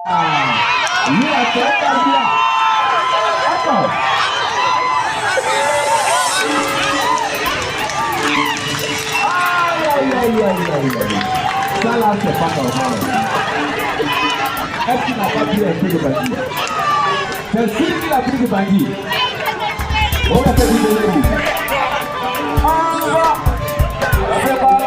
Lui a fait un bien. Attends. Aïe. Ça là, c'est pas normal. Est-ce qu'il n'a pas pris un peu de bandit? C'est sûr qu'il a pris de bandit. On va faire du délire. C'est pas là.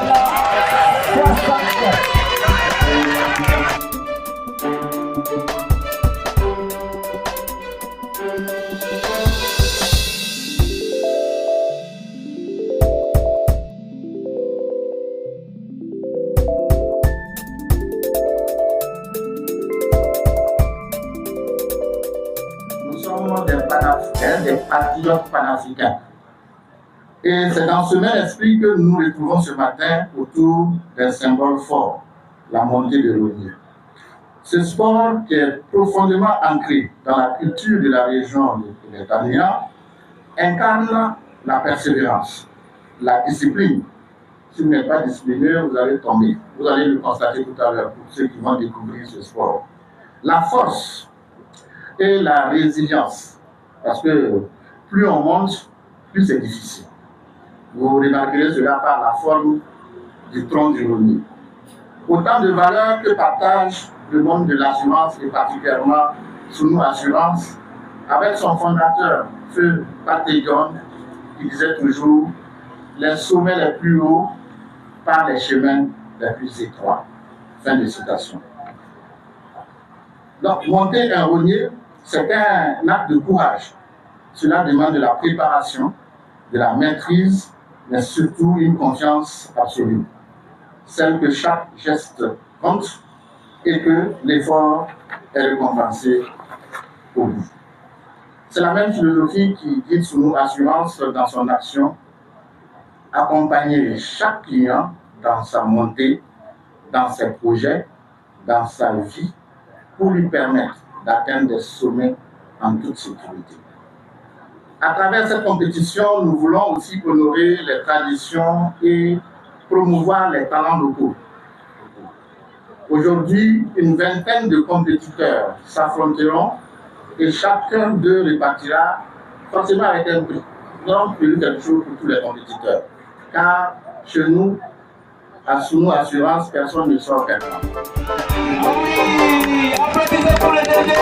Nous sommes des panafricains, des patriotes panafricains. Et c'est dans ce même esprit que nous nous retrouvons ce matin autour d'un symbole fort, la montée de l'Ornier. Ce sport qui est profondément ancré dans la culture de la région de l'État incarne la persévérance, la discipline. Si vous n'êtes pas discipliné, vous allez tomber. Vous allez le constater tout à l'heure pour ceux qui vont découvrir ce sport. La force et la résilience, parce que plus on monte, plus c'est difficile. Vous remarquerez cela par la forme du tronc du Rhône. Autant de valeurs que partage le monde de l'assurance et particulièrement Sounou Assurance avec son fondateur, Feu Patégon, qui disait toujours les sommets les plus hauts par les chemins les plus étroits. Fin de citation. Donc, monter un rognier, c'est un acte de courage. Cela demande de la préparation, de la maîtrise, mais surtout une confiance absolue. Celle que chaque geste compte et que l'effort est récompensé au bout. C'est la même philosophie qui guide Sounou Assurance dans son action, accompagner chaque client dans sa montée, dans ses projets, dans sa vie, pour lui permettre d'atteindre des sommets en toute sécurité. À travers cette compétition, nous voulons aussi honorer les traditions et promouvoir les talents locaux. Aujourd'hui, une vingtaine de compétiteurs s'affronteront et chacun d'eux repartira forcément avec un prix. Nous avons prévu quelque chose pour tous les compétiteurs. Car chez nous, à Sounou Assurance, personne ne sort perdant. Oui, applaudissez pour le DD.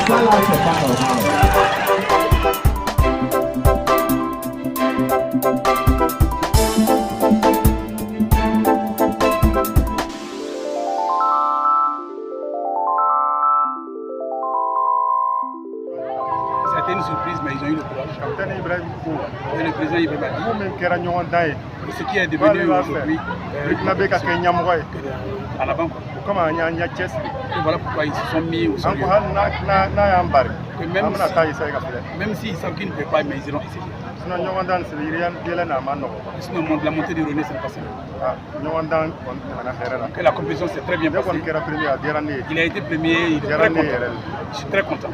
Ça là, c'est pas normal. C'était une surprise, mais ils ont eu le courage. Et le président Ibrahim ce qui est devenu aujourd'hui à la banque. Et voilà pourquoi ils se sont mis au sérieux. Que même s'ils savent qu'ils ne peuvent pas, mais ils iront essayer. Sinon, la montée du René, c'est pas simple. Que la compétition s'est très bien passée. Il a été premier, il est très content. Je suis très content.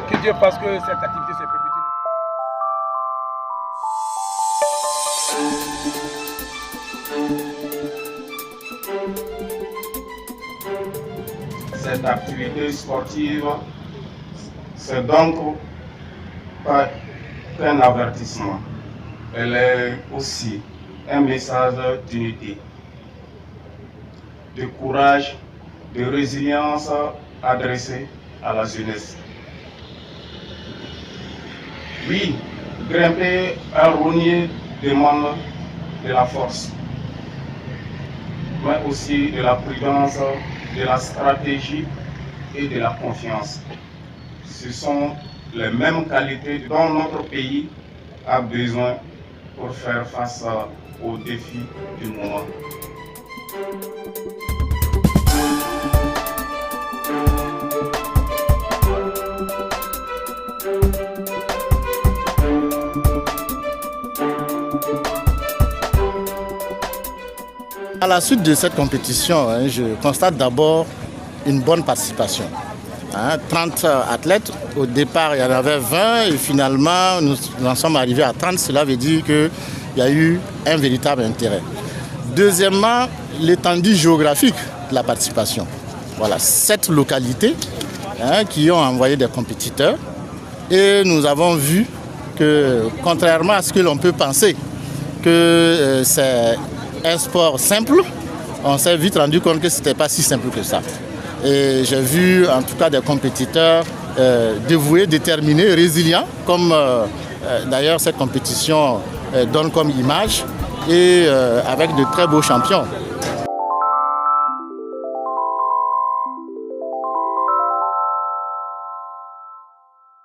Que Dieu fasse que cette activité s'est perpétuée. Cette activité sportive, c'est donc pas un avertissement. Elle est aussi un message d'unité, de courage, de résilience adressée à la jeunesse. Oui, grimper un rognier demande de la force, mais aussi de la prudence, de la stratégie et de la confiance. Ce sont les mêmes qualités dont notre pays a besoin pour faire face aux défis du moment. À la suite de cette compétition, je constate d'abord une bonne participation. 30 athlètes, au départ il y en avait 20 et finalement nous en sommes arrivés à 30, cela veut dire qu'il y a eu un véritable intérêt. Deuxièmement, l'étendue géographique de la participation. Voilà, 7 localités qui ont envoyé des compétiteurs et nous avons vu que contrairement à ce que l'on peut penser que c'est un sport simple, on s'est vite rendu compte que ce n'était pas si simple que ça. Et j'ai vu en tout cas des compétiteurs dévoués, déterminés, résilients, comme d'ailleurs cette compétition donne comme image, et avec de très beaux champions.